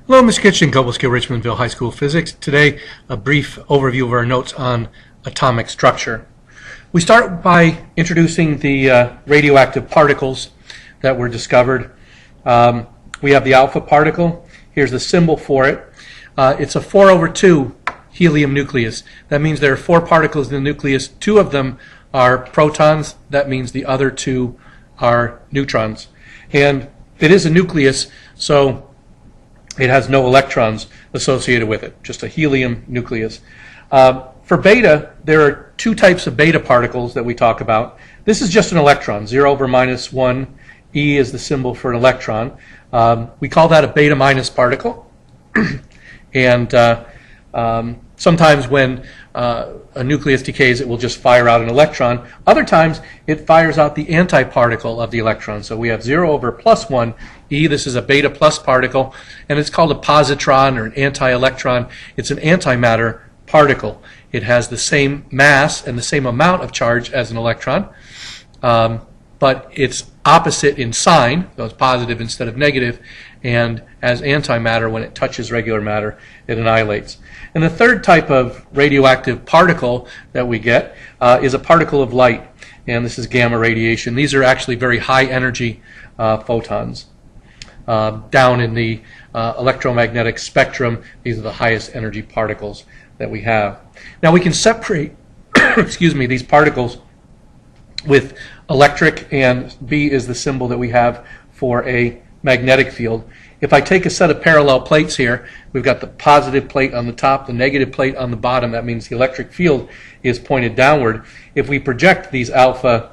Hello, Mr. Kitchen, Global Skill Richmondville High School Physics. Today, a brief overview of our notes on atomic structure. We start by introducing the radioactive particles that were discovered. We have the alpha particle. Here's the symbol for it. It's a 4/2 helium nucleus. That means there are 4 particles in the nucleus. 2 of them are protons. That means the other 2 are neutrons. And it is a nucleus, so it has no electrons associated with it, just a helium nucleus. For beta, there are 2 types of beta particles that we talk about. This is just an electron, 0/-1. E is the symbol for an electron. We call that a beta minus particle. And sometimes when a nucleus decays, it will just fire out an electron. Other times, it fires out the antiparticle of the electron. So we have 0/+1 E. This is a beta plus particle, and it's called a positron or an anti-electron. It's an antimatter particle. It has the same mass and the same amount of charge as an electron, but it's opposite in sign, so it's positive instead of negative, and as antimatter, when it touches regular matter, it annihilates. And the third type of radioactive particle that we get is a particle of light, and this is gamma radiation. These are actually very high energy photons. Down in the electromagnetic spectrum, these are the highest energy particles that we have. Now we can separate these particles with electric, and B is the symbol that we have for a magnetic field. If I take a set of parallel plates here, we've got the positive plate on the top, the negative plate on the bottom. That means the electric field is pointed downward. If we project these alpha,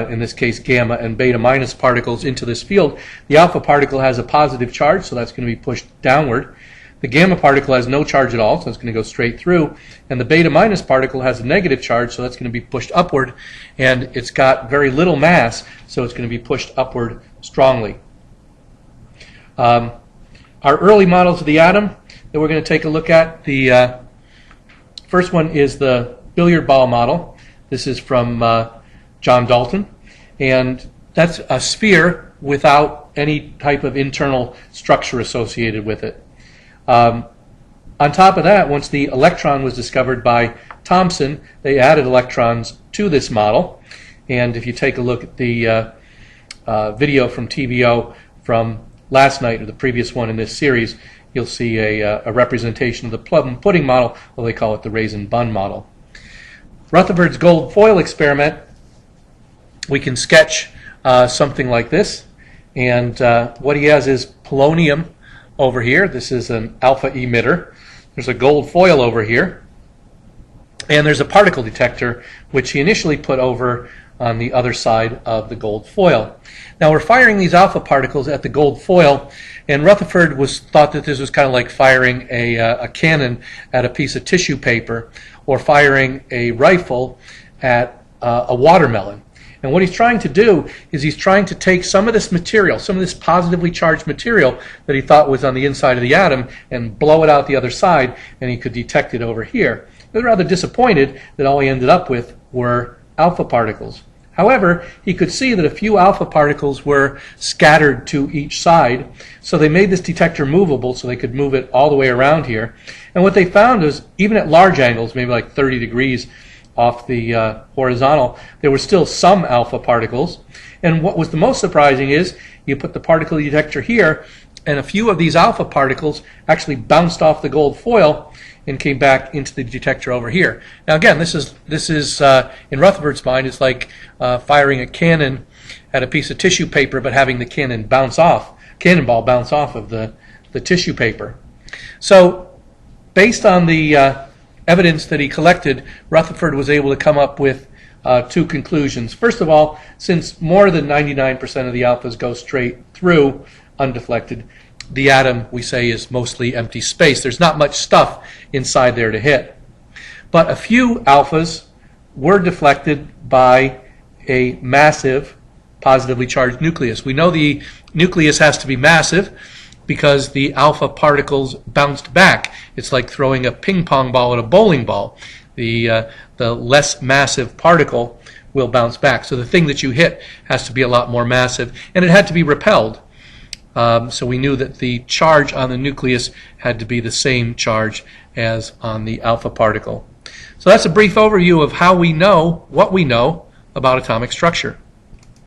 in this case gamma and beta minus particles into this field, the alpha particle has a positive charge, so that's going to be pushed downward. The gamma particle has no charge at all, so it's going to go straight through. And the beta minus particle has a negative charge, so that's going to be pushed upward. And it's got very little mass, so it's going to be pushed upward strongly. Our early models of the atom that we're going to take a look at, the first one is the billiard ball model. This is from John Dalton, and that's a sphere without any type of internal structure associated with it. On top of that, once the electron was discovered by Thomson, they added electrons to this model. And if you take a look at the video from TVO from last night, or the previous one in this series, you'll see a representation of the plum pudding model, well, they call it the raisin bun model. Rutherford's gold foil experiment, we can sketch something like this. And what he has is polonium over here. This is an alpha emitter. There's a gold foil over here. And there's a particle detector, which he initially put over on the other side of the gold foil. Now we're firing these alpha particles at the gold foil, and Rutherford thought that this was kind of like firing a cannon at a piece of tissue paper, or firing a rifle at a watermelon. And what he's trying to do is he's trying to take some of this material, some of this positively charged material that he thought was on the inside of the atom, and blow it out the other side, and he could detect it over here. He was rather disappointed that all he ended up with were alpha particles. However, he could see that a few alpha particles were scattered to each side, so they made this detector movable so they could move it all the way around here. And what they found is, even at large angles, maybe like 30 degrees off the horizontal, there were still some alpha particles. And what was the most surprising is you put the particle detector here, and a few of these alpha particles actually bounced off the gold foil and came back into the detector over here. Now again, this is in Rutherford's mind, it's like firing a cannon at a piece of tissue paper, but having the cannonball bounce off of the tissue paper. So based on the evidence that he collected, Rutherford was able to come up with 2 conclusions. First of all, since more than 99% of the alphas go straight through undeflected, the atom, we say, is mostly empty space. There's not much stuff inside there to hit. But a few alphas were deflected by a massive positively charged nucleus. We know the nucleus has to be massive because the alpha particles bounced back. It's like throwing a ping pong ball at a bowling ball. The less massive particle will bounce back. So the thing that you hit has to be a lot more massive, and it had to be repelled. So we knew that the charge on the nucleus had to be the same charge as on the alpha particle. So that's a brief overview of how we know what we know about atomic structure.